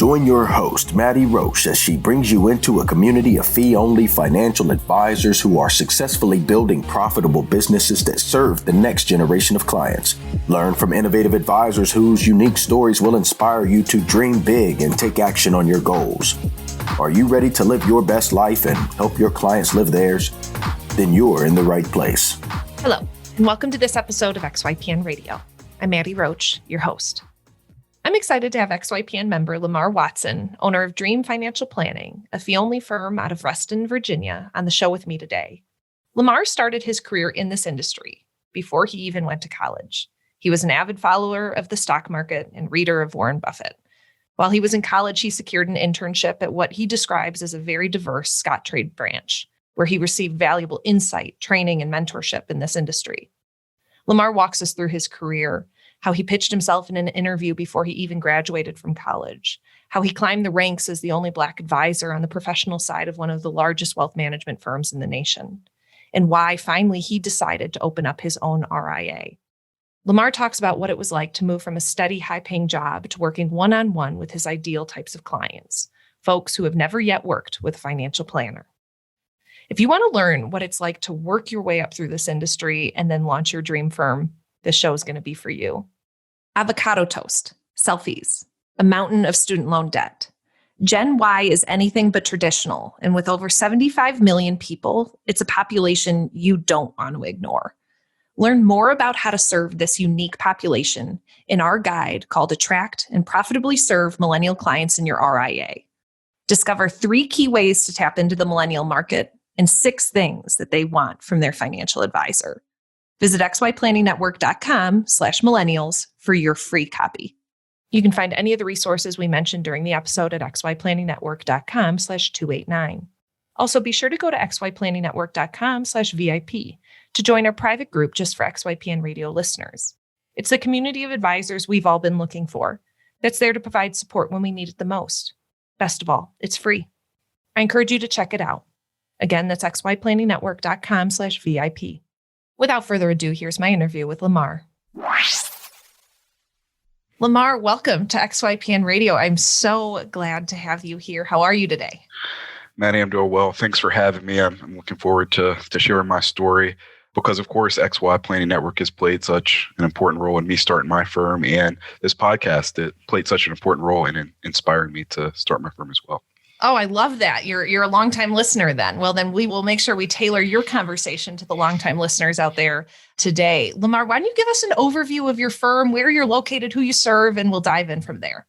Join your host, Maddie Roche, as she brings you into a community of fee-only financial advisors who are successfully building profitable businesses that serve the next generation of clients. Learn from innovative advisors whose unique stories will inspire you to dream big and take action on your goals. Are you ready to live your best life and help your clients live theirs? Then you're in the right place. Hello, and welcome to this episode of XYPN Radio. I'm Maddie Roche, your host. I'm excited to have XYPN member Lamar Watson, owner of Dream Financial Planning, a fee-only firm out of Reston, Virginia, on the show with me today. Lamar started his career in this industry before he even went to college. He was an avid follower of the stock market and reader of Warren Buffett. While he was in college, he secured an internship at what he describes as a very diverse Scottrade branch, where he received valuable insight, training, and mentorship in this industry. Lamar walks us through his career, how he pitched himself in an interview before he even graduated from college, how he climbed the ranks as the only Black advisor on the professional side of one of the largest wealth management firms in the nation, and why finally he decided to open up his own RIA. Lamar talks about what it was like to move from a steady, high-paying job to working one-on-one with his ideal types of clients, folks who have never yet worked with a financial planner. If you want to learn what it's like to work your way up through this industry and then launch your dream firm, this show is going to be for you. Avocado toast, selfies, a mountain of student loan debt. Gen Y is anything but traditional, and with over 75 million people, it's a population you don't want to ignore. Learn more about how to serve this unique population in our guide called Attract and Profitably Serve Millennial Clients in Your RIA. Discover 3 key ways to tap into the millennial market and 6 things that they want from their financial advisor. Visit xyplanningnetwork.com/millennials for your free copy. You can find any of the resources we mentioned during the episode at xyplanningnetwork.com/289. Also, be sure to go to xyplanningnetwork.com/VIP to join our private group just for XYPN radio listeners. It's the community of advisors we've all been looking for that's there to provide support when we need it the most. Best of all, it's free. I encourage you to check it out. Again, that's xyplanningnetwork.com/VIP. Without further ado, here's my interview with Lamar. Lamar, welcome to XYPN Radio. I'm so glad to have you here. How are you today? Maddie, I'm doing well. Thanks for having me. I'm looking forward to sharing my story because, of course, XY Planning Network has played such an important role in me starting my firm, and this podcast it played such an important role in inspiring me to start my firm as well. Oh, I love that. You're a longtime listener then. Well, then we will make sure we tailor your conversation to the longtime listeners out there today. Lamar, why don't you give us an overview of your firm, where you're located, who you serve, and we'll dive in from there.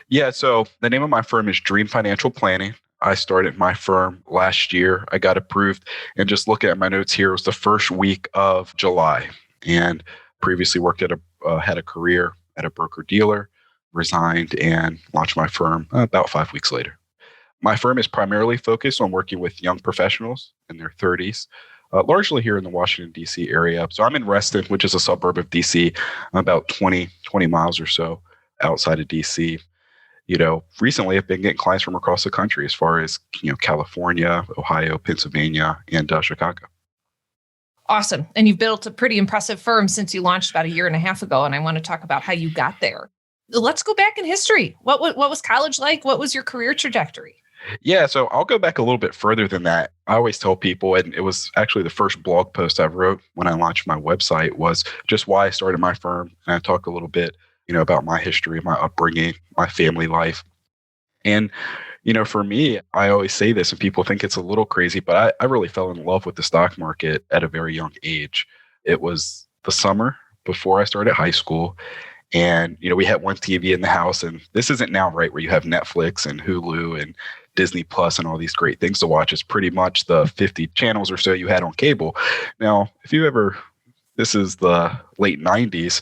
Yeah, so the name of my firm is Dream Financial Planning. I started my firm last year. I got approved, and just looking at my notes here, it was the first week of July. And previously worked at had a career at a broker-dealer, resigned, and launched my firm about 5 weeks later. My firm is primarily focused on working with young professionals in their 30s, largely here in the Washington, D.C. area. So I'm in Reston, which is a suburb of D.C., about 20 miles or so outside of D.C. Recently I've been getting clients from across the country as far as, California, Ohio, Pennsylvania, and Chicago. Awesome. And you've built a pretty impressive firm since you launched about 1.5 years ago. And I want to talk about how you got there. Let's go back in history. What was college like? What was your career trajectory? Yeah, so I'll go back a little bit further than that. I always tell people, and it was actually the first blog post I wrote when I launched my website, was just why I started my firm. And I talk a little bit, about my history, my upbringing, my family life. And, for me, I always say this and people think it's a little crazy, but I really fell in love with the stock market at a very young age. It was the summer before I started high school. And, we had one TV in the house, and this isn't now, right, where you have Netflix and Hulu and Disney Plus and all these great things to watch. It's pretty much the 50 channels or so you had on cable. Now, this is the late 90s,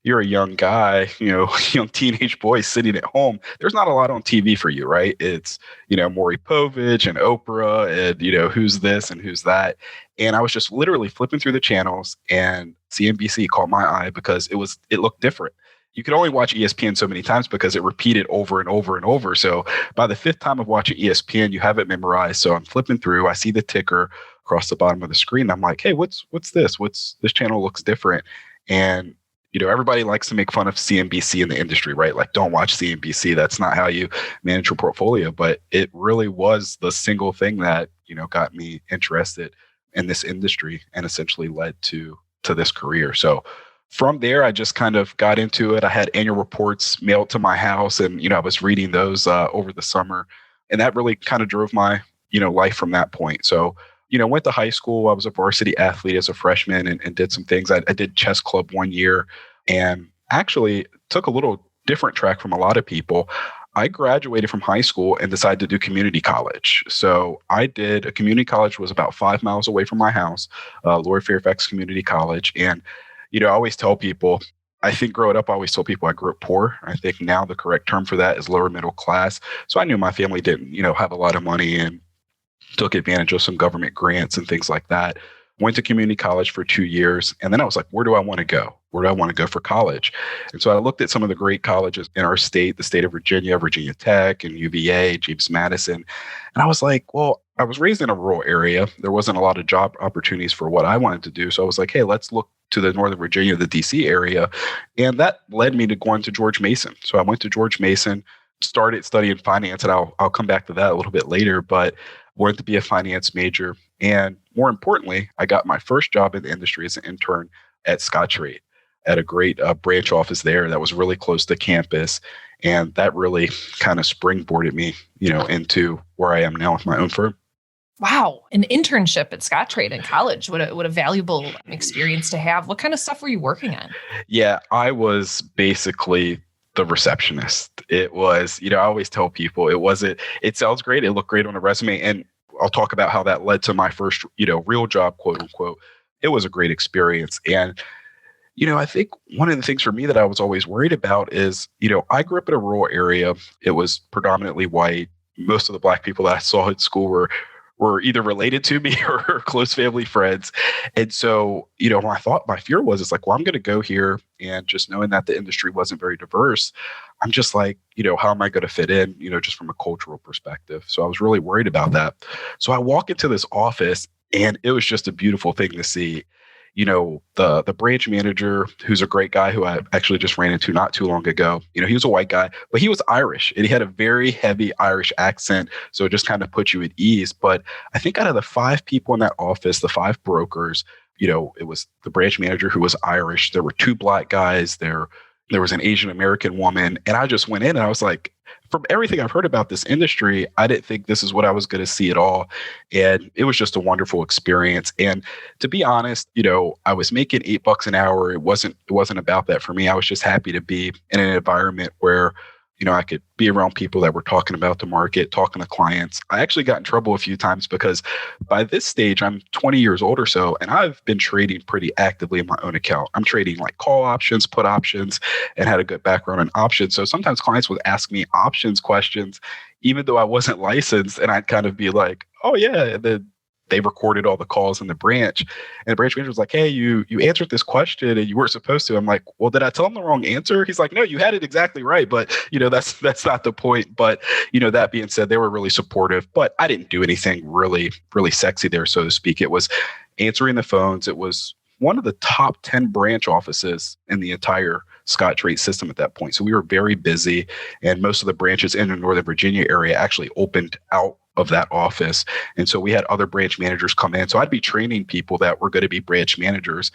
you're a young guy, young teenage boy sitting at home. There's not a lot on TV for you, right? It's, Maury Povich and Oprah and, who's this and who's that. And I was just literally flipping through the channels, and CNBC caught my eye because it looked different. You could only watch ESPN so many times because it repeated over and over and over. So by the 5th time of watching ESPN, you have it memorized. So I'm flipping through, I see the ticker across the bottom of the screen. I'm like, hey, what's this? This channel looks different. And everybody likes to make fun of CNBC in the industry, right? Like, don't watch CNBC. That's not how you manage your portfolio. But it really was the single thing that, got me interested in this industry and essentially led to this career. So from there, I just kind of got into it. I had annual reports mailed to my house, and, I was reading those over the summer. And that really kind of drove my, life from that point. So, went to high school. I was a varsity athlete as a freshman and did some things. I did chess club 1 year and actually took a little different track from a lot of people. I graduated from high school and decided to do community college. So I did a community college, was about 5 miles away from my house, Lord Fairfax Community College. And, I always tell people, I think growing up, I always told people I grew up poor. I think now the correct term for that is lower middle class. So I knew my family didn't, have a lot of money and took advantage of some government grants and things like that. Went to community college for 2 years. And then I was like, where do I want to go? Where do I want to go for college? And so I looked at some of the great colleges in our state, the state of Virginia, Virginia Tech and UVA, James Madison. And I was like, well, I was raised in a rural area. There wasn't a lot of job opportunities for what I wanted to do. So I was like, hey, let's look to the Northern Virginia, the DC area. And that led me to going to George Mason. So I went to George Mason, started studying finance, and I'll come back to that a little bit later, but wanted to be a finance major. And more importantly, I got my first job in the industry as an intern at Scottrade, at a great branch office there that was really close to campus. And that really kind of springboarded me, into where I am now with my own firm. Wow. An internship at Scottrade in college. What a valuable experience to have. What kind of stuff were you working on? Yeah, I was basically the receptionist. It was, I always tell people it sounds great. It looked great on a resume. And I'll talk about how that led to my first, real job, quote unquote. It was a great experience. And, I think one of the things for me that I was always worried about is, I grew up in a rural area. It was predominantly white. Most of the Black people that I saw at school were either related to me or close family friends. And so, my fear was, it's like, well, I'm going to go here, and just knowing that the industry wasn't very diverse, I'm just like, how am I going to fit in, just from a cultural perspective? So I was really worried about that. So I walk into this office, and it was just a beautiful thing to see. The branch manager, who's a great guy who I actually just ran into not too long ago, he was a white guy, but he was Irish, and he had a very heavy Irish accent. So it just kind of put you at ease. But I think out of the 5 people in that office, the 5 brokers, it was the branch manager who was Irish. There were 2 Black guys. There was an Asian American woman. And I just went in and I was like, from everything I've heard about this industry, I didn't think this is what I was going to see at all. And it was just a wonderful experience. And to be honest, I was making $8 an hour. It wasn't about that for me. I was just happy to be in an environment where, I could be around people that were talking about the market, talking to clients. I actually got in trouble a few times because by this stage, I'm 20 years old or so, and I've been trading pretty actively in my own account. I'm trading like call options, put options, and had a good background in options. So sometimes clients would ask me options questions, even though I wasn't licensed, and I'd kind of be like, oh yeah, and then they recorded all the calls in the branch. And the branch manager was like, hey, you answered this question and you weren't supposed to. I'm like, well, did I tell him the wrong answer? He's like, no, you had it exactly right. But, that's not the point. But, that being said, they were really supportive. But I didn't do anything really, really sexy there, so to speak. It was answering the phones. It was one of the top 10 branch offices in the entire Scottrade system at that point. So we were very busy. And most of the branches in the Northern Virginia area actually opened out of that office. And so we had other branch managers come in. So I'd be training people that were going to be branch managers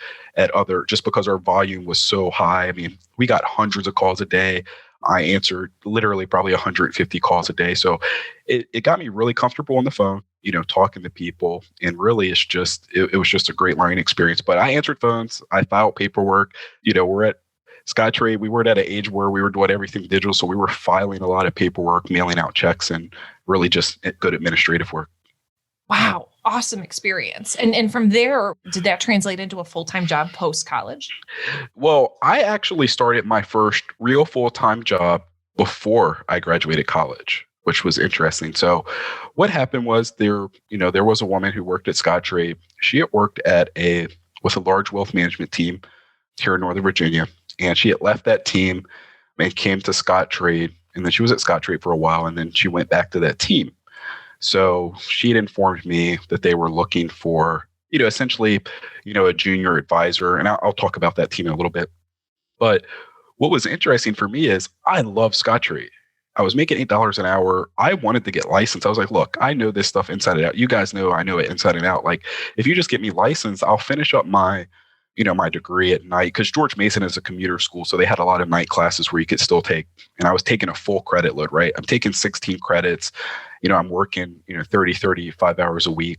just because our volume was so high. I mean, we got hundreds of calls a day. I answered literally probably 150 calls a day. So it got me really comfortable on the phone, talking to people. And really, it was just a great learning experience. But I answered phones. I filed paperwork. We're at Scottrade, we were at an age where we were doing everything digital. So we were filing a lot of paperwork, mailing out checks, and really just good administrative work. Wow. Awesome experience. And from there, did that translate into a full-time job post-college? Well, I actually started my first real full-time job before I graduated college, which was interesting. So what happened was there was a woman who worked at Scottrade. She had worked with a large wealth management team here in Northern Virginia. And she had left that team and came to Scottrade. And then she was at Scottrade for a while. And then she went back to that team. So she had informed me that they were looking for, essentially, a junior advisor. And I'll talk about that team in a little bit. But what was interesting for me is I love Scottrade. I was making $8 an hour. I wanted to get licensed. I was like, look, I know this stuff inside and out. You guys know I know it inside and out. Like, if you just get me licensed, I'll finish up my degree at night, because George Mason is a commuter school. So they had a lot of night classes where you could still take, and I was taking a full credit load, right? I'm taking 16 credits. I'm working, 30, 35 hours a week.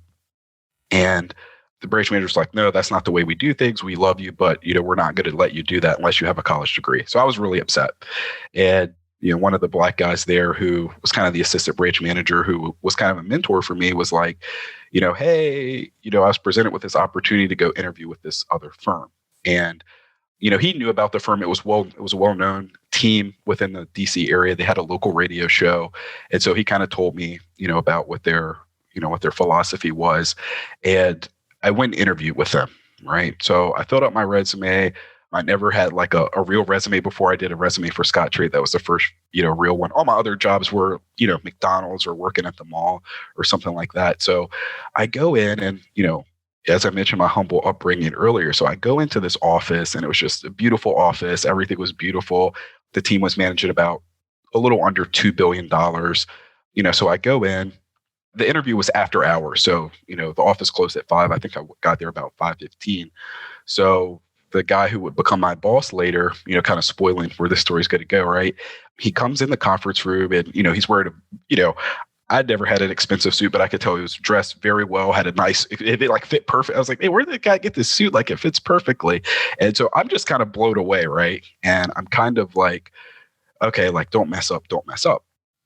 And the branch manager's like, no, that's not the way we do things. We love you, but, we're not going to let you do that unless you have a college degree. So I was really upset. And, one of the black guys there who was kind of the assistant branch manager, who was kind of a mentor for me, was like, hey, I was presented with this opportunity to go interview with this other firm. And, he knew about the firm. It was a well-known team within the DC area. They had a local radio show. And so he kind of told me, about what their philosophy was. And I went and interviewed with them, right? So I filled out my resume. I never had like a real resume before I did a resume for Scottrade. That was the first, real one. All my other jobs were, McDonald's or working at the mall or something like that. So I go in and, as I mentioned, my humble upbringing earlier. So I go into this office and it was just a beautiful office. Everything was beautiful. The team was managing about a little under $2 billion. So I go in. The interview was after hours. So, the office closed at 5. I think I got there about 5:15. So the guy who would become my boss later, kind of spoiling where this story's going to go, right? He comes in the conference room and, he's wearing I'd never had an expensive suit, but I could tell he was dressed very well, had a nice, it like fit perfect. I was like, hey, where did the guy get this suit? Like, it fits perfectly. And so I'm just kind of blown away, right? And I'm kind of like, okay, like, don't mess up.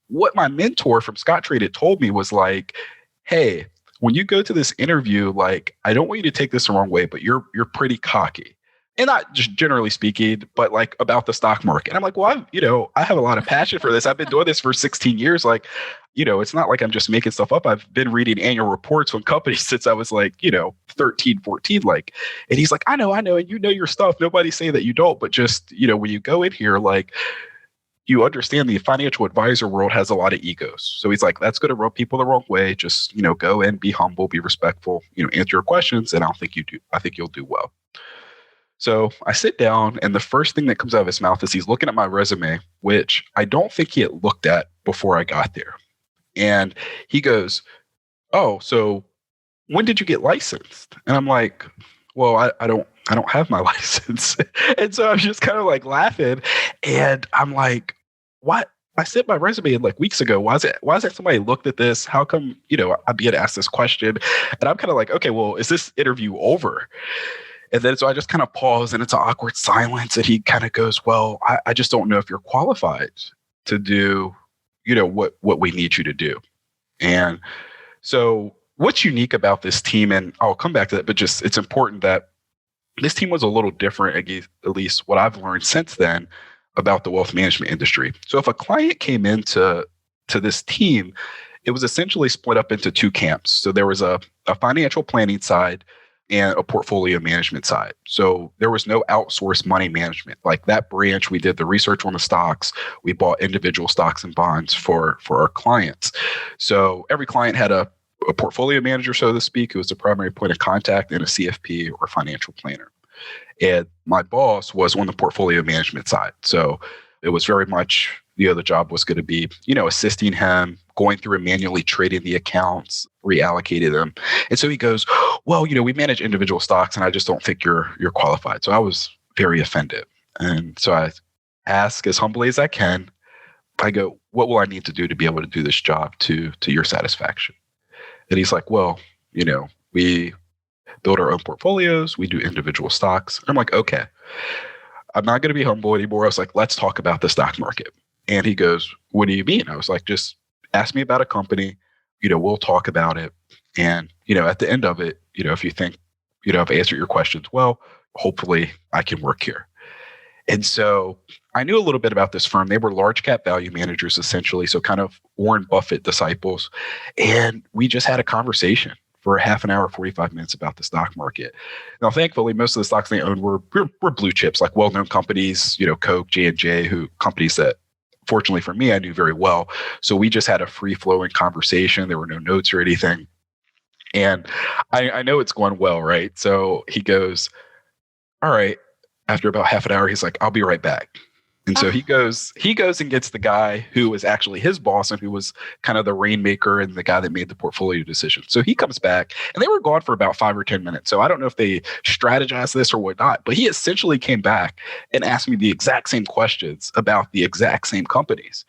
What my mentor from Scottrade had told me was like, hey, when you go to this interview, like, I don't want you to take this the wrong way, but you're pretty cocky. And not just generally speaking, but like about the stock market. And I'm like, well, I have a lot of passion for this. I've been doing this for 16 years. Like, it's not like I'm just making stuff up. I've been reading annual reports on companies since I was like, 13, 14. Like, and he's like, I know. And your stuff. Nobody's saying that you don't. But just, when you go in here, like, you understand the financial advisor world has a lot of egos. So he's like, that's going to rub people the wrong way. Just, go in, be humble, be respectful, answer your questions. And I think you'll do well. So I sit down, and the first thing that comes out of his mouth is he's looking at my resume, which I don't think he had looked at before I got there. And he goes, oh, so when did you get licensed? And I'm like, well, I don't have my license. And so I'm just kind of like laughing. And I'm like, what? I sent my resume in like weeks ago. Why is it somebody looked at this? How come, I'm being asked this question? And I'm kind of like, okay, well, is this interview over? And then so I just kind of pause, and it's an awkward silence. And he kind of goes, well, I just don't know if you're qualified to do, what we need you to do. And so what's unique about this team, and I'll come back to that, but just it's important that this team was a little different, at least what I've learned since then about the wealth management industry. So if a client came into this team, it was essentially split up into two camps. So there was a financial planning side and a portfolio management side. So there was no outsourced money management. Like that branch, we did the research on the stocks. We bought individual stocks and bonds for our clients. So every client had a portfolio manager, so to speak, who was the primary point of contact, and a CFP or financial planner. And my boss was on the portfolio management side. So it was very much, the job was going to be, assisting him, going through and manually trading the accounts, reallocating them. And so he goes, well, we manage individual stocks, and I just don't think you're qualified. So I was very offended. And so I ask as humbly as I can, I go, what will I need to do to be able to do this job to your satisfaction? And he's like, well, we build our own portfolios. We do individual stocks. I'm like, okay, I'm not going to be humble anymore. I was like, let's talk about the stock market. And he goes, what do you mean? I was like, just ask me about a company, we'll talk about it. And, at the end of it, if you think, I've answered your questions well, hopefully I can work here. And so I knew a little bit about this firm. They were large cap value managers, essentially. So kind of Warren Buffett disciples. And we just had a conversation for half an hour, 45 minutes about the stock market. Now, thankfully, most of the stocks they owned were blue chips, like well-known companies, Coke, J&J, companies that, fortunately for me, I knew very well. So we just had a free-flowing conversation. There were no notes or anything. And I know it's going well, right? So he goes, all right, after about half an hour, he's like, I'll be right back. And so he goes and gets the guy who was actually his boss and who was kind of the rainmaker and the guy that made the portfolio decision. So he comes back and they were gone for about 5 or 10 minutes. So I don't know if they strategized this or whatnot, but he essentially came back and asked me the exact same questions about the exact same companies.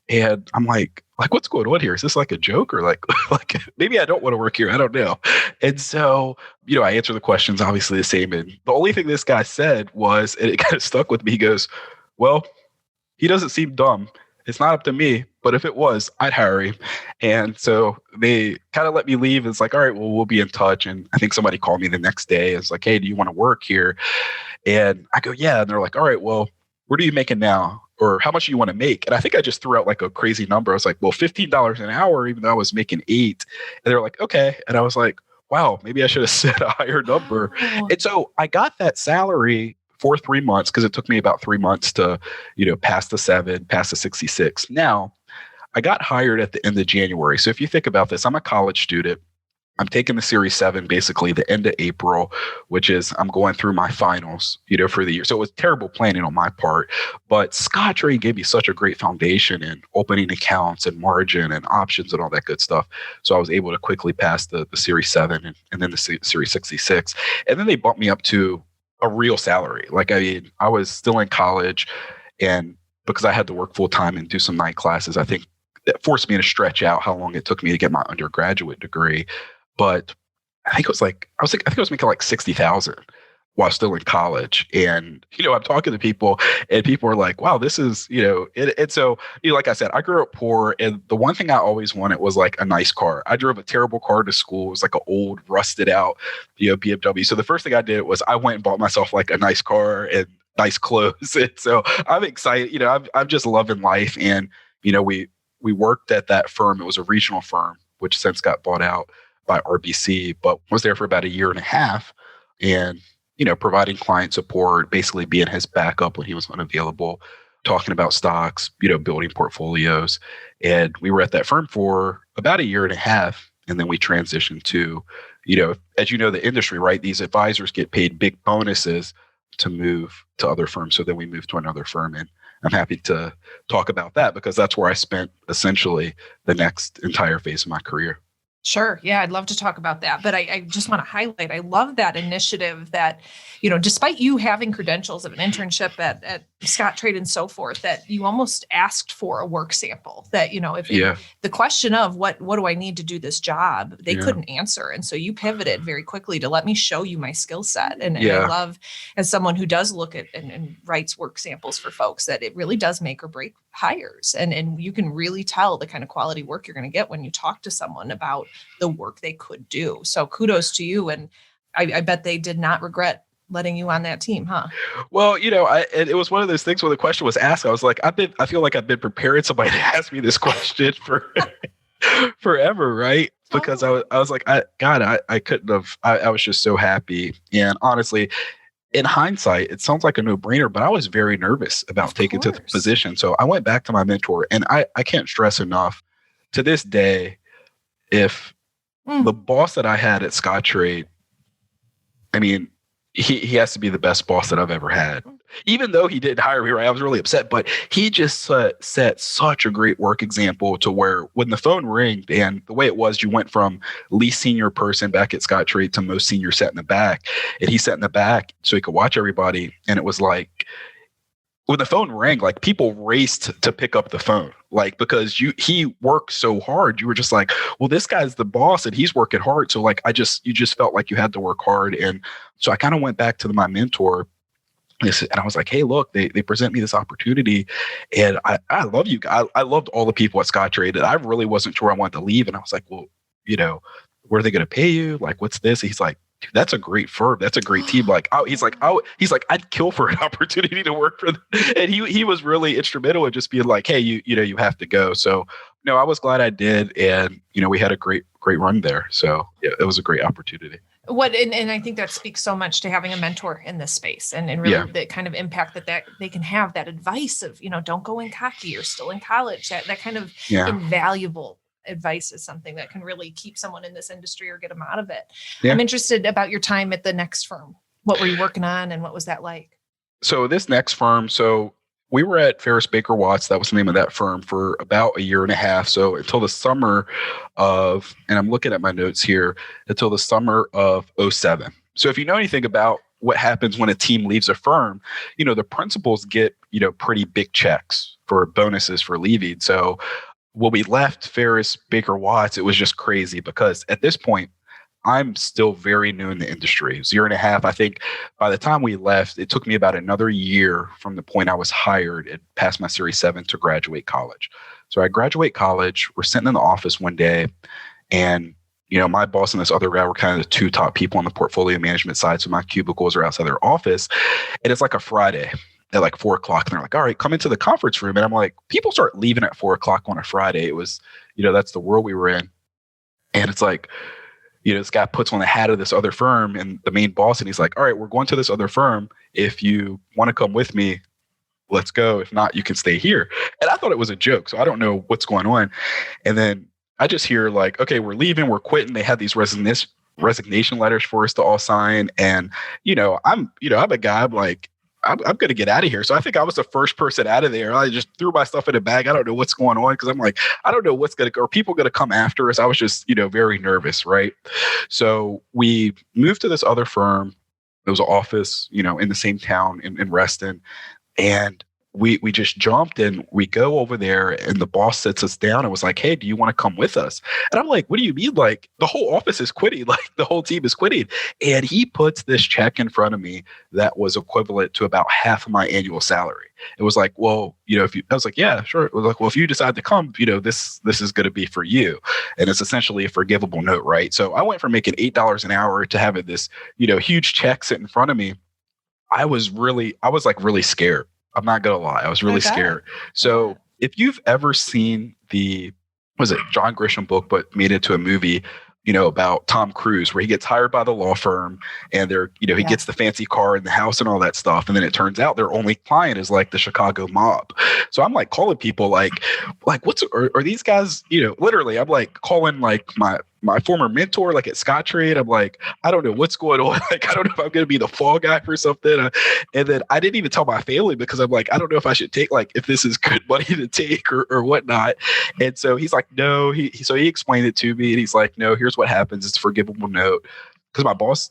And I'm like, what's going on here? Is this like a joke or like maybe I don't want to work here? I don't know. And so, I answer the questions obviously the same. And the only thing this guy said was, and it kind of stuck with me. He goes, well, he doesn't seem dumb. It's not up to me, but if it was, I'd hire him. And so they kind of let me leave. It's like, all right, well, we'll be in touch. And I think somebody called me the next day. It's like, hey, do you want to work here? And I go, yeah. And they're like, all right, well, what are you making now? Or how much do you want to make? And I think I just threw out like a crazy number. I was like, well, $15 an hour, even though I was making $8. And they're like, okay. And I was like, wow, maybe I should have said a higher number. Wow. And so I got that salary for 3 months because it took me about 3 months to, pass the 7, pass the 66. Now, I got hired at the end of January. So if you think about this, I'm a college student. I'm taking the Series 7 basically the end of April, which is I'm going through my finals, for the year. So it was terrible planning on my part. But Scottrade gave me such a great foundation in opening accounts and margin and options and all that good stuff. So I was able to quickly pass the Series 7 and then the Series 66. And then they bumped me up to a real salary. I was still in college, and because I had to work full time and do some night classes, I think that forced me to stretch out how long it took me to get my undergraduate degree. But I think it was I was making like 60,000 while still in college. And, I'm talking to people and people are like, wow, this is, and so, like I said, I grew up poor. And the one thing I always wanted was like a nice car. I drove a terrible car to school. It was like an old rusted out, BMW. So the first thing I did was I went and bought myself like a nice car and nice clothes. And so I'm excited, I'm just loving life. And, we worked at that firm. It was a regional firm, which since got bought out by RBC, but was there for about a year and a half. And providing client support, basically being his backup when he was unavailable, talking about stocks, building portfolios. And we were at that firm for about a year and a half. And then we transitioned to, as the industry, right? These advisors get paid big bonuses to move to other firms. So then we moved to another firm. And I'm happy to talk about that because that's where I spent essentially the next entire phase of my career. Sure. Yeah, I'd love to talk about that. But I just want to highlight, I love that initiative that, despite you having credentials of an internship at Scottrade and so forth, that you almost asked for a work sample that, the question of what do I need to do this job, they couldn't answer. And so you pivoted very quickly to let me show you my skill set. And I love, as someone who does look at and writes work samples for folks, that it really does make or break hires. And you can really tell the kind of quality work you're going to get when you talk to someone about the work they could do. So kudos to you. And I bet they did not regret letting you on that team, huh? Well, it was one of those things where the question was asked. I was like, I feel like I've been preparing somebody to ask me this question for forever, right? Because I was like, I couldn't have, I was just so happy. And honestly, in hindsight, it sounds like a no-brainer, but I was very nervous about taking to the position. So I went back to my mentor, and I can't stress enough to this day, if the boss that I had at Scottrade, I mean, he has to be the best boss that I've ever had. Even though he didn't hire me, right? I was really upset, but he just set such a great work example to where when the phone rang, and the way it was, you went from least senior person back at Scottrade to most senior sat in the back, and he sat in the back so he could watch everybody. And it was like, when the phone rang, like people raced to pick up the phone, like because he worked so hard. You were just like, well, this guy's the boss and he's working hard. So like, you just felt like you had to work hard. And so I kind of went back to my mentor and I was like, hey, look, they present me this opportunity, and I love you. I loved all the people at Scottrade, and I really wasn't sure I wanted to leave. And I was like, well, where are they going to pay you? Like, what's this? And he's like, dude, that's a great firm. That's a great team. Like, he's like, I'd kill for an opportunity to work for them. And he was really instrumental in just being like, hey, you have to go. So, I was glad I did. And, we had a great run there. So yeah, it was a great opportunity. And I think that speaks so much to having a mentor in this space and really the kind of impact that they can have, that advice of, don't go in cocky, you're still in college, that kind of invaluable advice is something that can really keep someone in this industry or get them out of it. Yeah. I'm interested about your time at the next firm. What were you working on and what was that like? So this next firm, we were at Ferris Baker Watts. That was the name of that firm for about a year and a half. So until the summer of, and I'm looking at my notes here, until the summer of '07. So if you know anything about what happens when a team leaves a firm, the principals get, pretty big checks for bonuses for leaving. So when we left Ferris Baker Watts, it was just crazy because at this point, I'm still very new in the industry. It was a year and a half. I think by the time we left, it took me about another year from the point I was hired and passed my Series 7 to graduate college. So I graduate college. We're sitting in the office one day, and my boss and this other guy were kind of the two top people on the portfolio management side. So my cubicles are outside their office, and it's like a Friday at like 4:00, and they're like, "All right, come into the conference room." And I'm like, people start leaving at 4:00 on a Friday. It was, that's the world we were in, and it's like, this guy puts on the hat of this other firm and the main boss, and he's like, "All right, we're going to this other firm. If you want to come with me, let's go. If not, you can stay here." And I thought it was a joke, so I don't know what's going on. And then I just hear like, "Okay, we're leaving, we're quitting." They had these resignation letters for us to all sign. And, I'm a guy, I'm like, I'm going to get out of here. So I think I was the first person out of there. I just threw my stuff in a bag. I don't know what's going on because I'm like, I don't know what's going to go. Are people going to come after us? I was just, very nervous. Right. So we moved to this other firm. There was an office, in the same town in Reston. And we just jumped and we go over there and the boss sits us down and was like, "Hey, do you want to come with us?" And I'm like, "What do you mean? Like the whole office is quitting, like the whole team is quitting." And he puts this check in front of me that was equivalent to about half of my annual salary. It was like, "Well, I was like, "Yeah, sure." It was like, "Well, if you decide to come, this is going to be for you." And it's essentially a forgivable note, right? So I went from making $8 an hour to having this, huge check sit in front of me. I was like really scared. I'm not going to lie. I was really scared. So if you've ever seen was it John Grisham book, but made into a movie, about Tom Cruise, where he gets hired by the law firm and he gets the fancy car and the house and all that stuff. And then it turns out their only client is like the Chicago mob. So I'm like calling people like are these guys, literally I'm like calling like my former mentor, like at Scottrade. I'm like, I don't know what's going on. Like, I don't know if I'm going to be the fall guy for something. And then I didn't even tell my family because I'm like, I don't know if I should take, like, if this is good money to take or whatnot. And so he's like, no, so he explained it to me and he's like, "No, here's what happens. It's a forgivable note." Because my boss,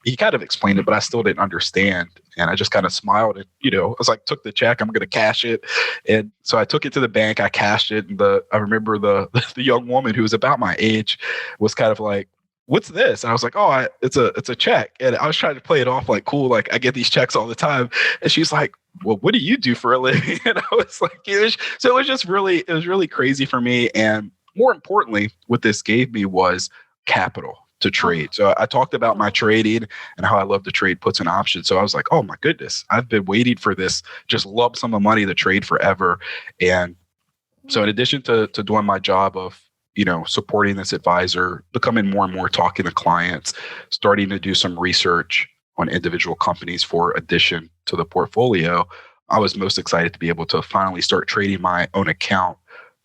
he kind of explained it, but I still didn't understand. And I just kind of smiled and, I was like, took the check, I'm going to cash it. And so I took it to the bank, I cashed it. And I remember the young woman who was about my age was kind of like, "What's this?" And I was like, "Oh, it's a check." And I was trying to play it off like, cool, like I get these checks all the time. And she's like, "Well, what do you do for a living?" And I was like, it was really crazy for me. And more importantly, what this gave me was capital to trade. So I talked about my trading and how I love to trade puts and options. So I was like, oh my goodness, I've been waiting for this just lump sum of money to trade forever. And so in addition to doing my job of, supporting this advisor, becoming more and more talking to clients, starting to do some research on individual companies for addition to the portfolio, I was most excited to be able to finally start trading my own account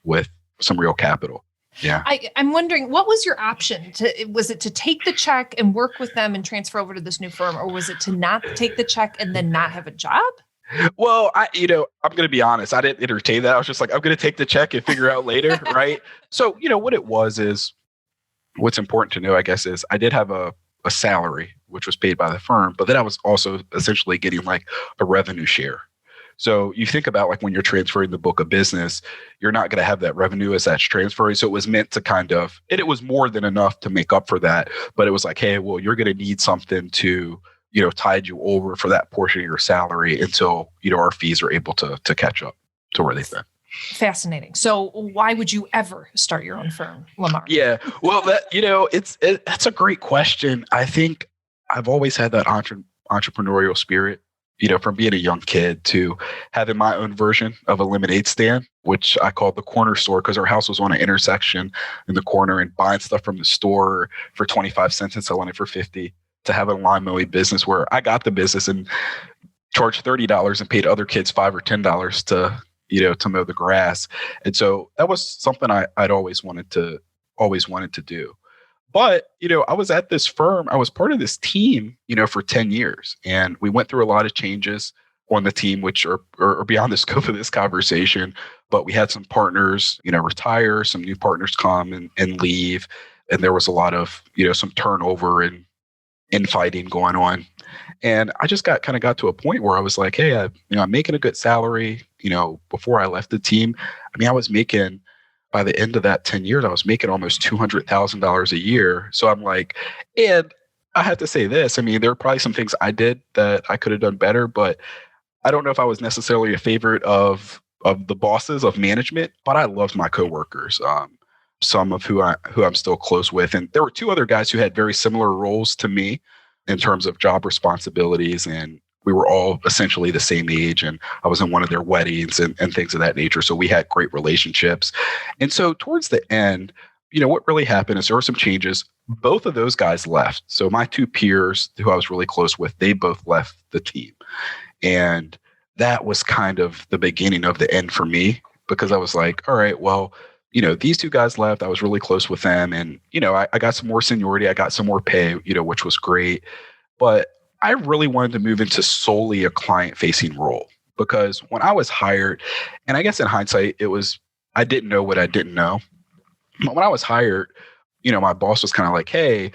with some real capital. Yeah. I'm wondering, what was your option? Was it to take the check and work with them and transfer over to this new firm, or was it to not take the check and then not have a job? Well, I'm going to be honest. I didn't entertain that. I was just like, I'm going to take the check and figure out later. Right. So, what it was is what's important to know, I guess, is I did have a salary, which was paid by the firm, but then I was also essentially getting like a revenue share. So you think about like when you're transferring the book of business, you're not going to have that revenue as that's transferring. So it was meant to and it was more than enough to make up for that. But it was like, hey, well, you're going to need something to, tide you over for that portion of your salary until, our fees are able to catch up to where they've been. Fascinating. So why would you ever start your own firm, Lamar? Yeah, well, that's a great question. I think I've always had that entrepreneurial spirit. From being a young kid to having my own version of a lemonade stand, which I called the corner store because our house was on an intersection in the corner, and buying stuff from the store for 25 cents and selling it for 50, to have a lawn mowing business where I got the business and charged $30 and paid other kids $5 or $10 to mow the grass. And so that was something I'd always wanted to do. But, I was at this firm, I was part of this team, for 10 years, and we went through a lot of changes. on the team, which are beyond the scope of this conversation. But we had some partners, retire, some new partners come and leave. And there was a lot of, some turnover and infighting going on. And I just got to a point where I was like, hey, I'm making a good salary. Before I left the team, I was making, by the end of that 10 years, I was making almost $200,000 a year. So I'm like, and I have to say this, there are probably some things I did that I could have done better, but I don't know if I was necessarily a favorite of the bosses, of management, but I loved my coworkers. Some of who I'm still close with. And there were two other guys who had very similar roles to me in terms of job responsibilities. And we were all essentially the same age. And I was in one of their weddings and things of that nature. So we had great relationships. And so towards the end, what really happened is there were some changes. Both of those guys left. So my two peers who I was really close with, they both left the team. And that was kind of the beginning of the end for me, because I was like, all right, well, these two guys left. I was really close with them. And, I got some more seniority. I got some more pay, which was great. But I really wanted to move into solely a client-facing role, because when I was hired, and I guess in hindsight, I didn't know what I didn't know. But when I was hired, my boss was kind of like, hey,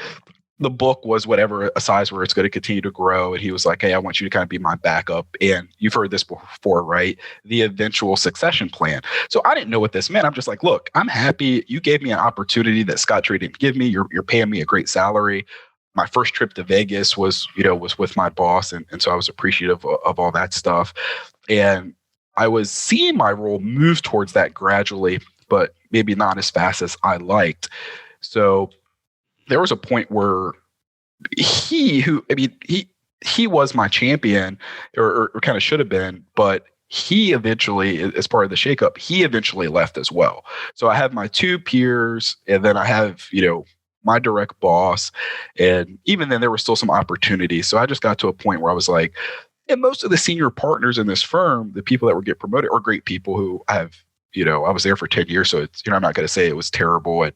the book was whatever, a size where it's going to continue to grow. And he was like, hey, I want you to kind of be my backup. And you've heard this before, right? The eventual succession plan. So I didn't know what this meant. I'm just like, look, I'm happy. You gave me an opportunity that Scottrade didn't give me. You're paying me a great salary. My first trip to Vegas was with my boss. And so I was appreciative of all that stuff. And I was seeing my role move towards that gradually, but maybe not as fast as I liked. So there was a point where he was my champion, or kind of should have been, but he eventually, as part of the shakeup, he eventually left as well. So I have my two peers, and then I have, my direct boss. And even then there were still some opportunities. So I just got to a point where I was like, and most of the senior partners in this firm, the people that would get promoted, are great people who I was there for 10 years. So it's, I'm not going to say it was terrible.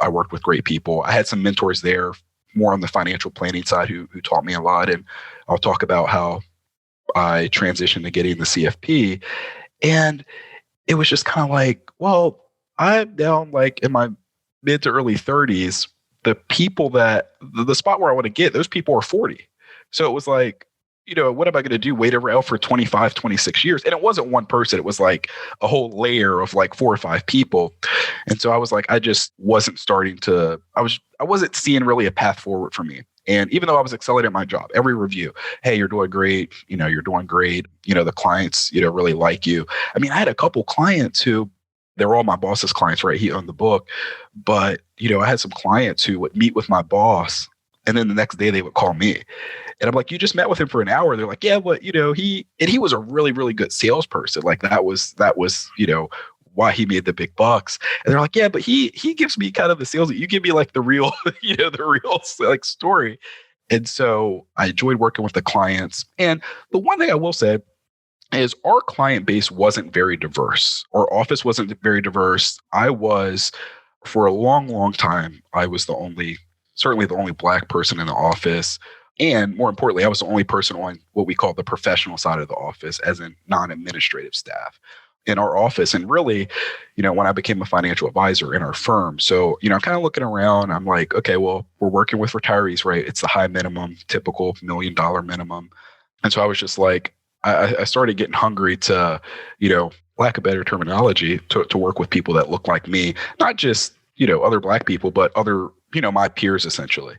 I worked with great people. I had some mentors there, more on the financial planning side, who taught me a lot. And I'll talk about how I transitioned to getting the CFP. And it was just kind of like, well, I'm down like in my mid to early 30s. The people the spot where I want to get, those people are 40. So it was like, what am I going to do? Wait around for 25, 26 years? And it wasn't one person. It was like a whole layer of like 4 or 5 people. And so I was like, I just wasn't I wasn't seeing really a path forward for me. And even though I was excelling at my job, every review, hey, you're doing great. You're doing great. The clients, really like you. I had a couple clients who, they were all my boss's clients, right? He owned the book. But, I had some clients who would meet with my boss, and then the next day they would call me. And I'm like, you just met with him for an hour. They're like, yeah, but he was a really, really good salesperson. Like that was, why he made the big bucks. And they're like, yeah, but he gives me kind of the sales. You give me like the real, the real like story. And so I enjoyed working with the clients. And the one thing I will say is our client base wasn't very diverse. Our office wasn't very diverse. I was, for a long, long time, I was certainly the only Black person in the office. And more importantly, I was the only person on what we call the professional side of the office, as in non-administrative staff in our office. And really, when I became a financial advisor in our firm. So, I'm kind of looking around. I'm like, okay, well, we're working with retirees, right? It's the high minimum, typical $1 million minimum. And so I was just like, I started getting hungry to, lack of better terminology, to work with people that look like me, not just, other Black people, but other, my peers essentially.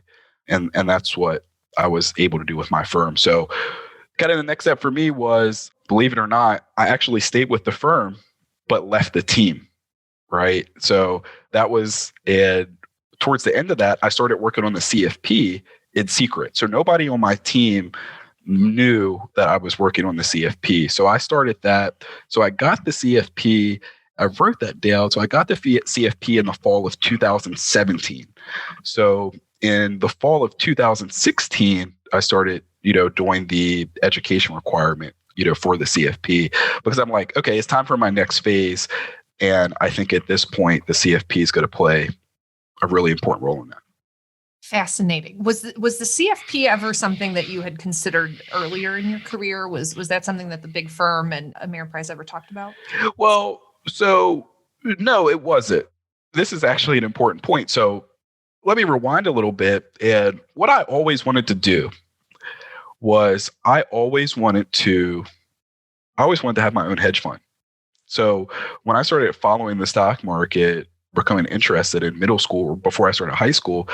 And that's what I was able to do with my firm. So kind of the next step for me was, believe it or not, I actually stayed with the firm, but left the team, right? So that was, towards the end of that, I started working on the CFP in secret. So nobody on my team knew that I was working on the CFP. So I started that. So I got the CFP. I wrote that down. So I got the CFP in the fall of 2017. So in the fall of 2016, I started, doing the education requirement, for the CFP, because I'm like, okay, it's time for my next phase. And I think at this point, the CFP is going to play a really important role in that. Fascinating. Was the CFP ever something that you had considered earlier in your career? Was that something that the big firm and Ameriprise ever talked about? Well, so no, it wasn't. This is actually an important point. So let me rewind a little bit. And what I always wanted to do was I always wanted to have my own hedge fund. So when I started following the stock market, becoming interested in middle school or before I started high school,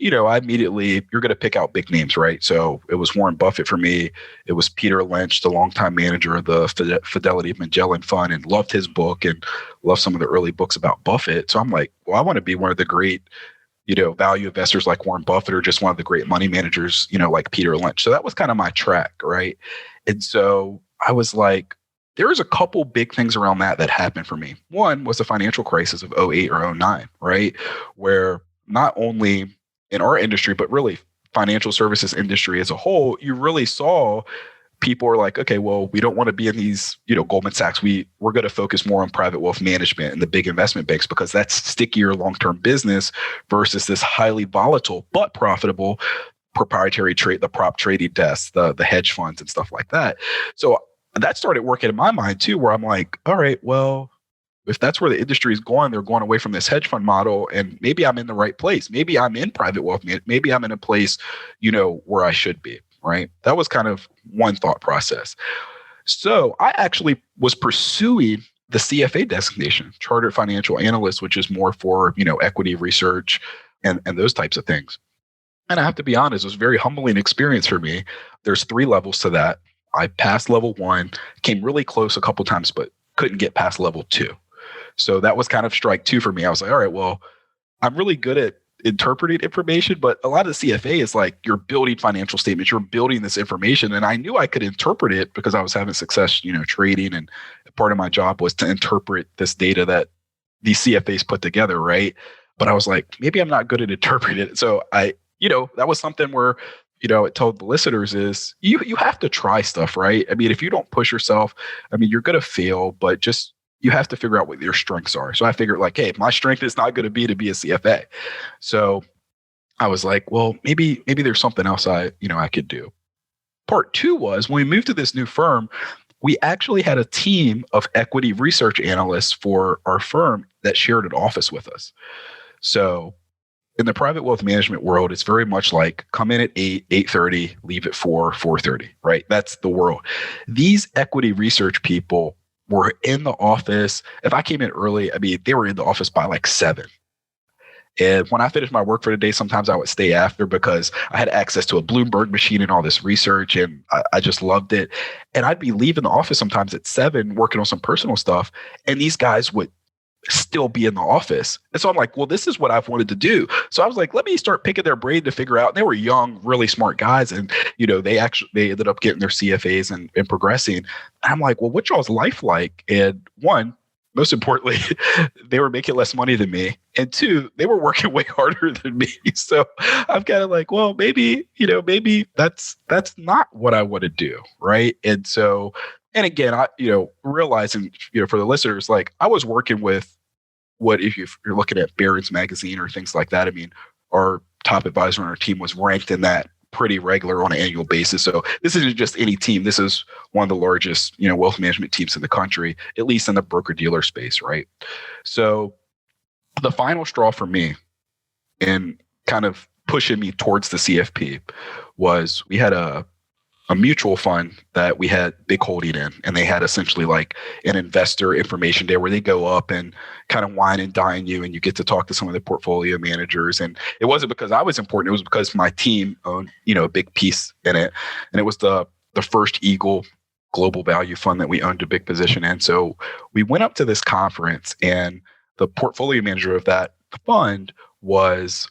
I immediately, you're going to pick out big names, right? So it was Warren Buffett for me. It was Peter Lynch, the longtime manager of the Fidelity Magellan Fund, and loved his book and loved some of the early books about Buffett. So I'm like, well, I want to be one of the great, value investors like Warren Buffett, or just one of the great money managers, like Peter Lynch. So that was kind of my track, right? And so I was like, there was a couple big things around that happened for me. One was the financial crisis of 08 or 09, right? Where not only in our industry, but really financial services industry as a whole, you really saw people are like, okay, well, we don't want to be in these, Goldman Sachs. We're going to focus more on private wealth management and the big investment banks because that's stickier long-term business versus this highly volatile but profitable proprietary trade, the prop trading desks, the hedge funds and stuff like that. So that started working in my mind too, where I'm like, all right, well, if that's where the industry is going, they're going away from this hedge fund model, and maybe I'm in the right place. Maybe I'm in private wealth management. Maybe I'm in a place, where I should be, right? That was kind of one thought process. So I actually was pursuing the CFA designation, Chartered Financial Analyst, which is more for, equity research and those types of things. And I have to be honest, it was a very humbling experience for me. There's 3 levels to that. I passed level 1, came really close a couple times, but couldn't get past level 2. So that was kind of strike 2 for me. I was like, all right, well, I'm really good at interpreting information, but a lot of the CFA is like you're building financial statements, you're building this information. And I knew I could interpret it because I was having success, trading. And part of my job was to interpret this data that these CFAs put together, right? But I was like, maybe I'm not good at interpreting it. So that was something where, it told the listeners is you have to try stuff, right? I mean, if you don't push yourself, you're going to fail, but just you have to figure out what your strengths are. So I figured like, hey, my strength is not going to be a CFA. So I was like, well, maybe there's something else I could do. Part 2 was when we moved to this new firm, we actually had a team of equity research analysts for our firm that shared an office with us. So in the private wealth management world, it's very much like come in at 8, 8:30, leave at 4, 4:30, right? That's the world. These equity research people were in the office. If I came in early, they were in the office by like 7. And when I finished my work for the day, sometimes I would stay after because I had access to a Bloomberg machine and all this research, and I just loved it. And I'd be leaving the office sometimes at 7, working on some personal stuff, and these guys would still be in the office. And so I'm like, well, this is what I've wanted to do. So I was like, let me start picking their brain to figure out. And they were young, really smart guys. And, they ended up getting their CFAs and progressing. And I'm like, well, what's y'all's life like? And one, most importantly, they were making less money than me. And 2, they were working way harder than me. So I'm kind of like, well, maybe that's not what I want to do. Right. And so, and again, I, realizing, for the listeners, like I was working with if you're looking at Barron's magazine or things like that, our top advisor on our team was ranked in that pretty regular on an annual basis. So this isn't just any team. This is one of the largest, wealth management teams in the country, at least in the broker dealer space. Right. So the final straw for me and kind of pushing me towards the CFP was we had a mutual fund that we had big holding in, and they had essentially like an investor information day where they go up and kind of wine and dine you, and you get to talk to some of the portfolio managers. And it wasn't because I was important; it was because my team owned, a big piece in it, and it was the first Eagle Global Value Fund that we owned a big position in. So we went up to this conference, and the portfolio manager of that fund was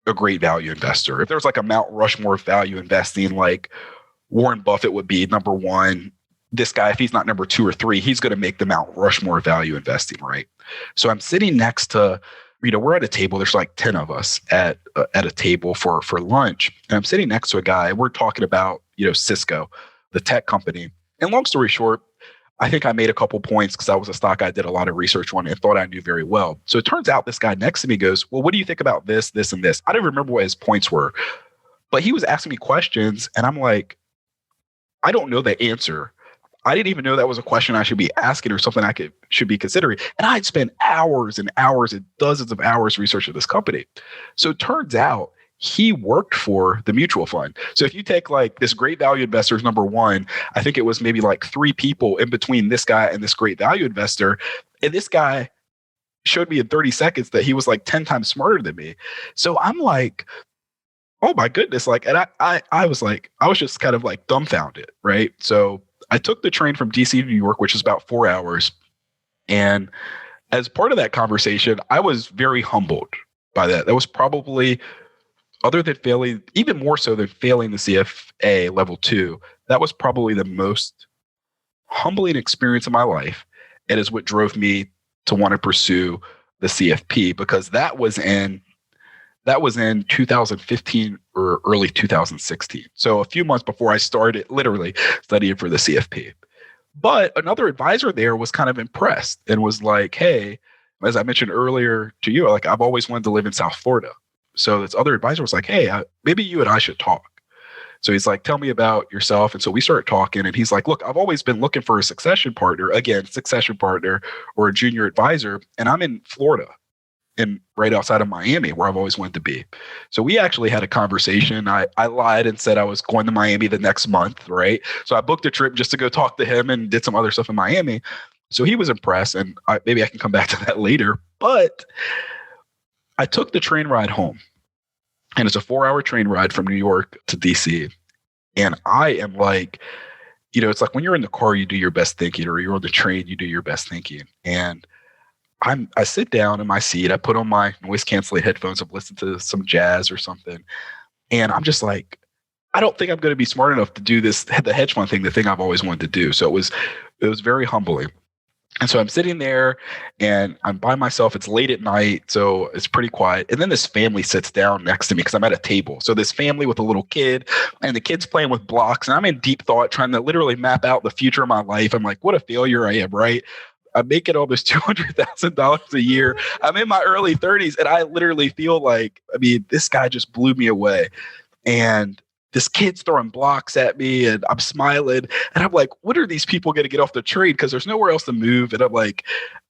a great value investor. If there was like a Mount Rushmore of value investing, like Warren Buffett would be number 1. This guy, if he's not number 2 or 3, he's going to make the Mount Rushmore value investing, right? So I'm sitting next to, we're at a table. There's like 10 of us at a table for lunch, and I'm sitting next to a guy. We're talking about, Cisco, the tech company. And long story short, I think I made a couple points because that was a stock I did a lot of research on and thought I knew very well. So it turns out this guy next to me goes, well, what do you think about this, this, and this? I don't remember what his points were, but he was asking me questions and I'm like, I don't know the answer. I didn't even know that was a question I should be asking or something should be considering. And I'd spent hours and hours and dozens of hours researching this company. So it turns out he worked for the mutual fund. So if you take like this great value investor's number one, I think it was maybe like 3 people in between this guy and this great value investor. And this guy showed me in 30 seconds that he was like 10 times smarter than me. So I'm like, oh my goodness. Like, and I was like, I was just kind of like dumbfounded, right? So I took the train from DC to New York, which is about 4 hours. And as part of that conversation, I was very humbled by that. That was probably, other than failing, even more so than failing the CFA level 2, that was probably the most humbling experience of my life. It is what drove me to want to pursue the CFP, because that was in 2015 or early 2016. So a few months before I started literally studying for the CFP. But another advisor there was kind of impressed and was like, hey, as I mentioned earlier to you, like I've always wanted to live in South Florida. So this other advisor was like, hey, maybe you and I should talk. So he's like, tell me about yourself. And so we started talking and he's like, look, I've always been looking for a succession partner or a junior advisor. And I'm in Florida and right outside of Miami where I've always wanted to be. So we actually had a conversation. I lied and said I was going to Miami the next month, right? So I booked a trip just to go talk to him and did some other stuff in Miami. So he was impressed, and maybe I can come back to that later. But I took the train ride home, and it's a 4-hour train ride from New York to DC. And I am like, it's like when you're in the car, you do your best thinking, or you're on the train, you do your best thinking. And I sit down in my seat, I put on my noise canceling headphones, I've listened to some jazz or something. And I'm just like, I don't think I'm going to be smart enough to do this, the hedge fund thing, the thing I've always wanted to do. So it was very humbling. And so I'm sitting there and I'm by myself. It's late at night, so it's pretty quiet. And then this family sits down next to me because I'm at a table. So this family with a little kid, and the kid's playing with blocks. And I'm in deep thought, trying to literally map out the future of my life. I'm like, what a failure I am, right? I'm making almost $200,000 a year. I'm in my early 30s, and I literally feel like, this guy just blew me away. And this kid's throwing blocks at me and I'm smiling. And I'm like, when are these people going to get off the train? Because there's nowhere else to move. And I'm like,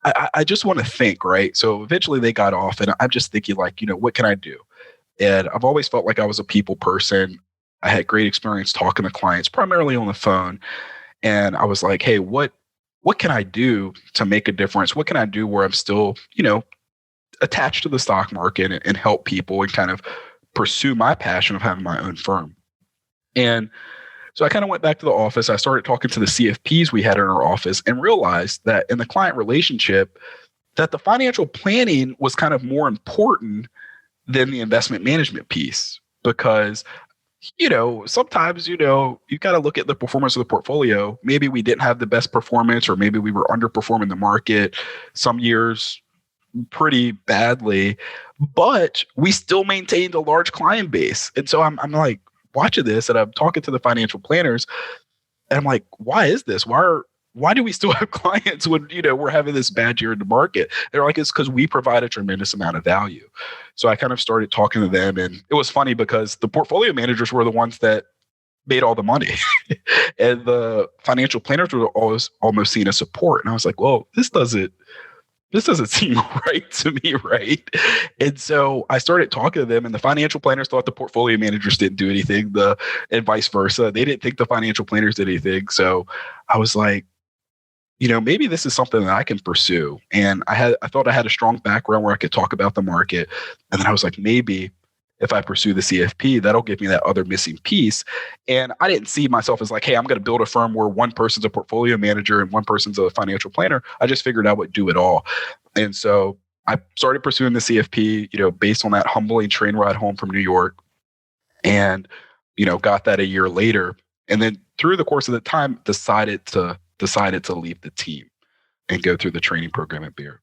I just want to think, right? So eventually they got off and I'm just thinking like, what can I do? And I've always felt like I was a people person. I had great experience talking to clients, primarily on the phone. And I was like, hey, what can I do to make a difference? What can I do where I'm still, attached to the stock market and help people and kind of pursue my passion of having my own firm? And so I kind of went back to the office. I started talking to the CFPs we had in our office and realized that in the client relationship, that the financial planning was kind of more important than the investment management piece. Because, sometimes, you got to look at the performance of the portfolio. Maybe we didn't have the best performance, or maybe we were underperforming the market some years pretty badly, but we still maintained a large client base. And so I'm like, watching this and I'm talking to the financial planners and I'm like, why is this? Why do we still have clients when, we're having this bad year in the market? They're like, it's because we provide a tremendous amount of value. So I kind of started talking to them, and it was funny because the portfolio managers were the ones that made all the money and the financial planners were almost seen as support. And I was like, well, this doesn't seem right to me, right? And so I started talking to them, and the financial planners thought the portfolio managers didn't do anything, and vice versa. They didn't think the financial planners did anything. So I was like, maybe this is something that I can pursue. And I thought I had a strong background where I could talk about the market. And then I was like, maybe if I pursue the CFP, that'll give me that other missing piece. And I didn't see myself as like, hey, I'm going to build a firm where one person's a portfolio manager and one person's a financial planner. I just figured I would do it all. And so I started pursuing the CFP, based on that humbling train ride home from New York, and, got that a year later. And then through the course of the time, decided to leave the team and go through the training program at Beer.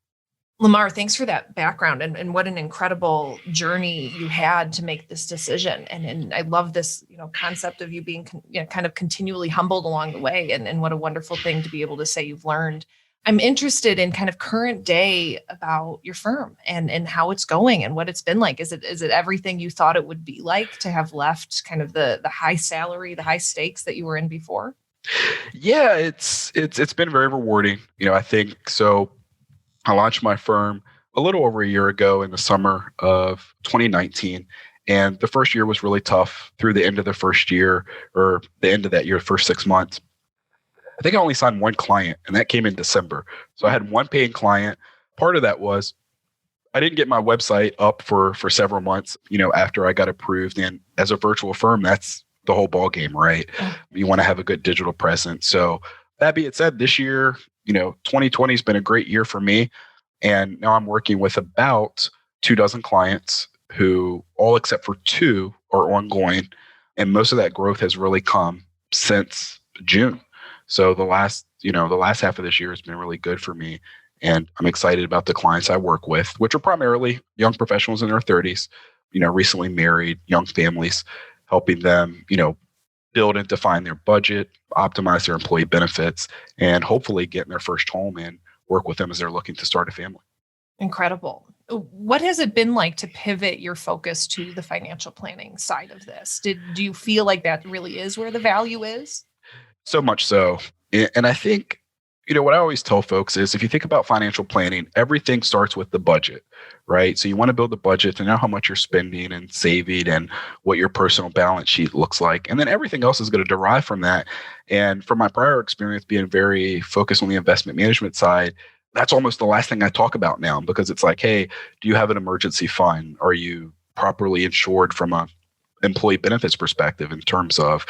Lamar, thanks for that background and what an incredible journey you had to make this decision. And I love this, concept of you being kind of continually humbled along the way, and what a wonderful thing to be able to say you've learned. I'm interested in kind of current day about your firm and how it's going and what it's been like. Is it everything you thought it would be like to have left kind of the high salary, the high stakes that you were in before? Yeah, it's been very rewarding. I think so. I launched my firm a little over a year ago in the summer of 2019. And the first year was really tough through the end of the first year, or the end of that year, first 6 months. I think I only signed one client, and that came in December. So I had one paying client. Part of that was I didn't get my website up for several months, after I got approved. And as a virtual firm, that's the whole ball game, right? You want to have a good digital presence. So that being said, this year, 2020 has been a great year for me. And now I'm working with about 24 clients who all except for 2 are ongoing. And most of that growth has really come since June. So the last half of this year has been really good for me. And I'm excited about the clients I work with, which are primarily young professionals in their 30s, recently married, young families, helping them, build and define their budget, optimize their employee benefits, and hopefully get in their first home and work with them as they're looking to start a family. Incredible. What has it been like to pivot your focus to the financial planning side of this? Do you feel like that really is where the value is? So much so. And I think, what I always tell folks is if you think about financial planning, everything starts with the budget, right? So you want to build a budget to know how much you're spending and saving and what your personal balance sheet looks like. And then everything else is going to derive from that. And from my prior experience being very focused on the investment management side, that's almost the last thing I talk about now, because it's like, hey, do you have an emergency fund? Are you properly insured from a employee benefits perspective in terms of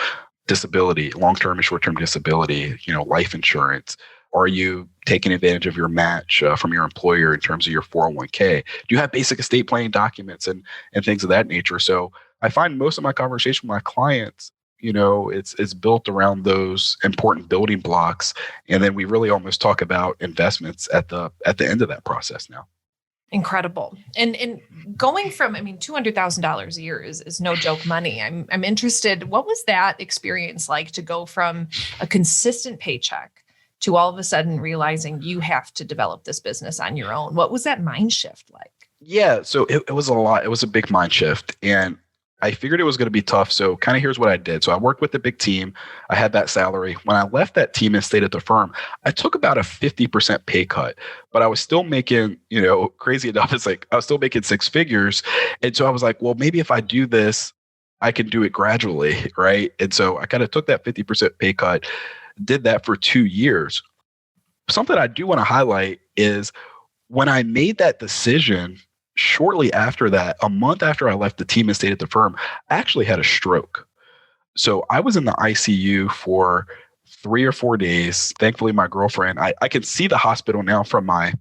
disability, long-term and short-term disability, life insurance? Are you taking advantage of your match from your employer in terms of your 401k? Do you have basic estate planning documents and things of that nature? So I find most of my conversation with my clients, it's built around those important building blocks. And then we really almost talk about investments at the end of that process now. Incredible. And going from, $200,000 a year is no joke money. I'm interested, what was that experience like to go from a consistent paycheck to all of a sudden realizing you have to develop this business on your own? What was that mind shift like? Yeah, so it was a lot. It was a big mind shift. And I figured it was going to be tough. So kind of here's what I did. So I worked with a big team. I had that salary. When I left that team and stayed at the firm, I took about a 50% pay cut, but I was still making, crazy enough, it's like I was still making 6 figures. And so I was like, well, maybe if I do this, I can do it gradually, right? And so I kind of took that 50% pay cut, did that for 2 years. Something I do want to highlight is when I made that decision, shortly after that, a month after I left the team and stayed at the firm, I actually had a stroke. So I was in the ICU for 3 or 4 days. Thankfully, my girlfriend, I can see the hospital now from my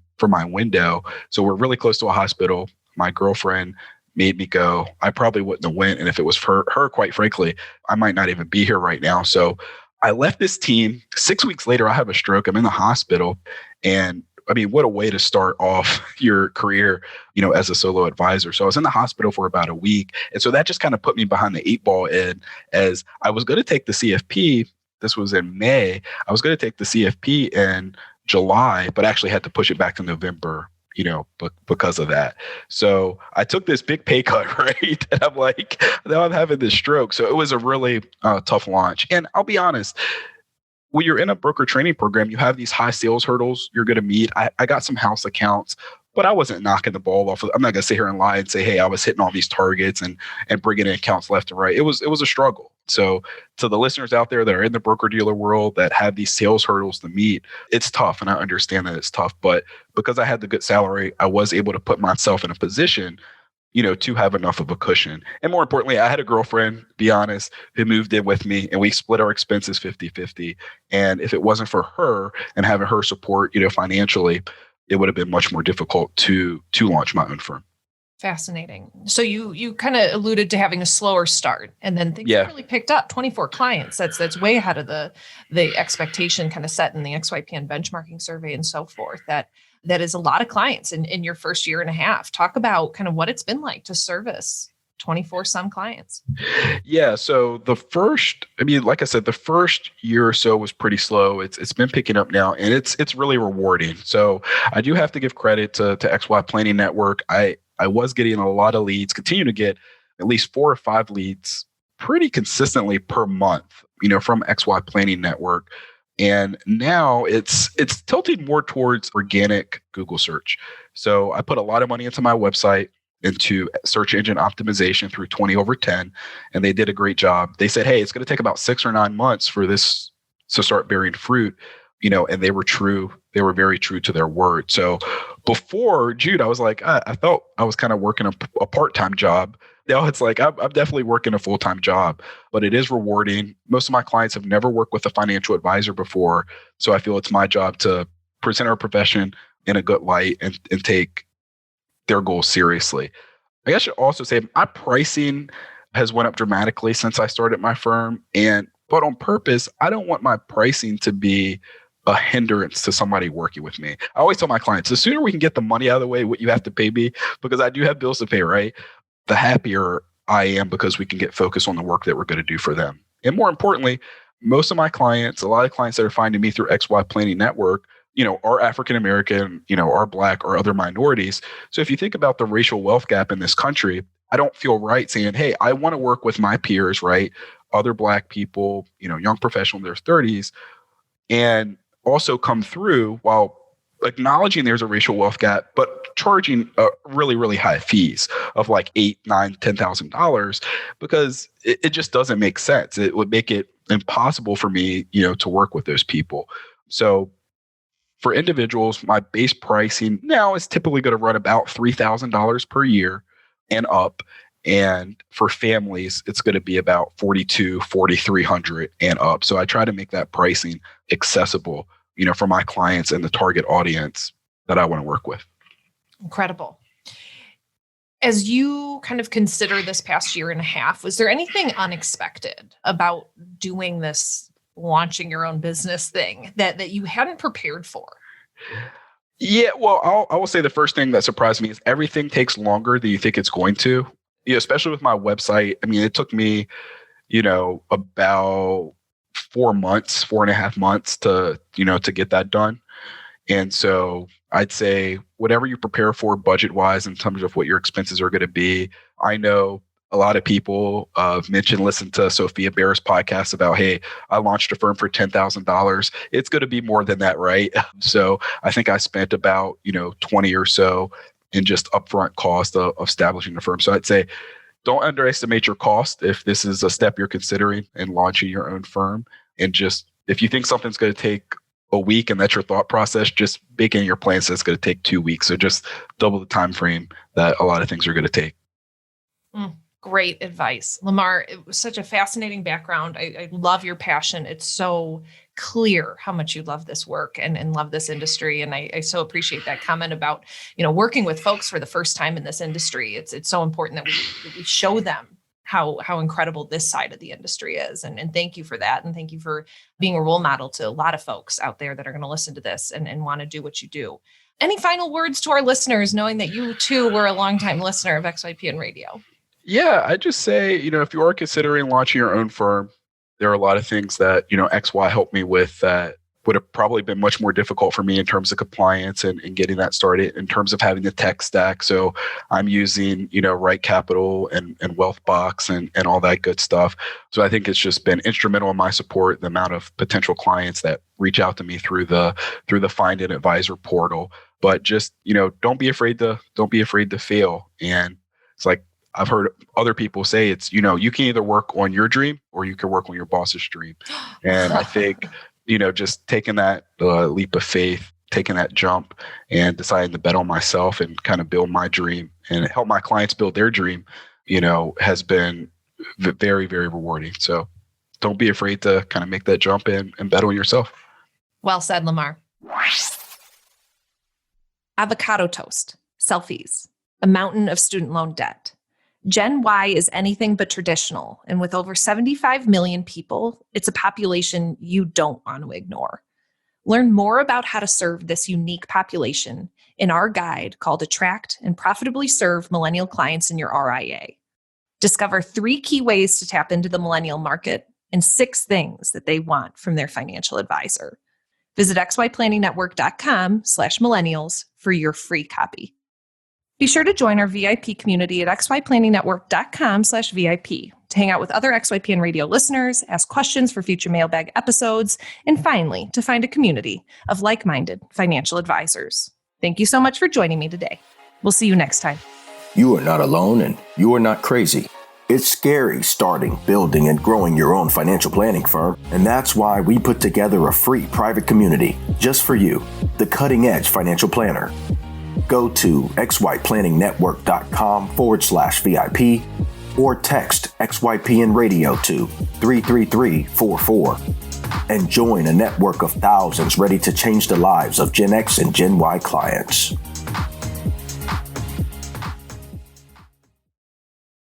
window. So we're really close to a hospital. My girlfriend made me go. I probably wouldn't have went. And if it was for her, quite frankly, I might not even be here right now. So I left this team. 6 weeks later, I have a stroke. I'm in the hospital. And what a way to start off your career, as a solo advisor. So I was in the hospital for about a week. And so that just kind of put me behind the 8 ball. And as I was going to take the CFP, this was in May, I was going to take the CFP in July, but actually had to push it back to November, because of that. So I took this big pay cut, right? And I'm like, now I'm having this stroke. So it was a really tough launch. And I'll be honest, when you're in a broker training program, you have these high sales hurdles you're going to meet. I got some house accounts, but I wasn't knocking the ball off. I'm not going to sit here and lie and say, hey, I was hitting all these targets and bringing in accounts left and right. It was a struggle. So to the listeners out there that are in the broker dealer world that have these sales hurdles to meet, it's tough. And I understand that it's tough, but because I had the good salary, I was able to put myself in a position, to have enough of a cushion. And more importantly, I had a girlfriend, be honest, who moved in with me and we split our expenses 50-50. And if it wasn't for her and having her support, financially, it would have been much more difficult to launch my own firm. Fascinating. So you kind of alluded to having a slower start and then things really picked up. 24 clients. That's way ahead of the expectation kind of set in the XYPN benchmarking survey and so forth. That that is a lot of clients in your first year and a half. Talk about kind of what it's been like to service 24 some clients. Yeah. So like I said, the first year or so was pretty slow. It's been picking up now, and it's really rewarding. So I do have to give credit to XY Planning Network. I was getting a lot of leads, continue to get at least 4 or 5 leads pretty consistently per month, from XY Planning Network. And now it's tilting more towards organic Google search. So I put a lot of money into my website, into search engine optimization through 20/10, and they did a great job. They said, hey, it's going to take about 6 or 9 months for this to start bearing fruit, and they were true. They were very true to their word. So before Jude, I was like, I felt I was kind of working a part-time job. Now it's like, I'm definitely working a full-time job, but it is rewarding. Most of my clients have never worked with a financial advisor before. So I feel it's my job to present our profession in a good light and take their goals seriously. I guess I should also say my pricing has went up dramatically since I started my firm. But on purpose, I don't want my pricing to be a hindrance to somebody working with me. I always tell my clients, the sooner we can get the money out of the way, what you have to pay me, because I do have bills to pay, right? The happier I am, because we can get focused on the work that we're going to do for them. And more importantly, most of my clients, a lot of clients that are finding me through XY Planning Network, are African-American, are Black or other minorities. So if you think about the racial wealth gap in this country, I don't feel right saying, hey, I want to work with my peers, right? Other Black people, young professionals in their 30s, and also come through while acknowledging there's a racial wealth gap, but charging really, really high fees of like $8,000, $9,000, $10,000, because it just doesn't make sense. It would make it impossible for me, to work with those people. So for individuals, my base pricing now is typically going to run about $3,000 per year and up. And for families, it's going to be about $4,200, $4,300 and up. So I try to make that pricing accessible, for my clients and the target audience that I want to work with. Incredible. As you kind of consider this past year and a half, was there anything unexpected about doing this, launching your own business thing that you hadn't prepared for? Yeah, well, I will say the first thing that surprised me is everything takes longer than you think it's going to. Especially with my website. I mean, it took me, about 4.5 months to get that done. And so I'd say whatever you prepare for budget-wise in terms of what your expenses are going to be. I know a lot of people listen to Sophia Bear's podcast about, hey, I launched a firm for $10,000. It's going to be more than that, right? So I think I spent about, 20 or so in just upfront cost of establishing the firm. So I'd say don't underestimate your cost if this is a step you're considering in launching your own firm. And just if you think something's going to take a week and that's your thought process, just bake in your plan so it's going to take 2 weeks. So just double the time frame that a lot of things are going to take. Great advice. Lamar, it was such a fascinating background. I love your passion. It's so clear how much you love this work and love this industry. And I so appreciate that comment about, working with folks for the first time in this industry. It's so important that we show them how incredible this side of the industry is. And thank you for that. And thank you for being a role model to a lot of folks out there that are going to listen to this and want to do what you do. Any final words to our listeners, knowing that you too were a longtime listener of XYPN Radio? Yeah, I just say, if you are considering launching your own firm, there are a lot of things that, XY helped me with that would have probably been much more difficult for me in terms of compliance and getting that started, in terms of having the tech stack. So I'm using, Right Capital and Wealthbox and all that good stuff. So I think it's just been instrumental in my support, the amount of potential clients that reach out to me through the Find an Advisor portal. But just, don't be afraid to fail. And it's like, I've heard other people say it's, you can either work on your dream or you can work on your boss's dream. And I think, just taking that leap of faith, taking that jump and deciding to bet on myself and kind of build my dream and help my clients build their dream, has been very, very rewarding. So don't be afraid to kind of make that jump and bet on yourself. Well said, Lamar. Avocado toast, selfies, a mountain of student loan debt. Gen Y is anything but traditional, and with over 75 million people, it's a population you don't want to ignore. Learn more about how to serve this unique population in our guide called Attract and Profitably Serve Millennial Clients in Your RIA. Discover 3 key ways to tap into the millennial market and 6 things that they want from their financial advisor. Visit xyplanningnetwork.com/millennials for your free copy. Be sure to join our VIP community at xyplanningnetwork.com/VIP to hang out with other XYPN radio listeners, ask questions for future mailbag episodes, and finally, to find a community of like-minded financial advisors. Thank you so much for joining me today. We'll see you next time. You are not alone and you are not crazy. It's scary starting, building, and growing your own financial planning firm, and that's why we put together a free private community just for you, the Cutting Edge Financial Planner. Go to xyplanningnetwork.com/VIP or text XYPN Radio to 33344 and join a network of thousands ready to change the lives of Gen X and Gen Y clients.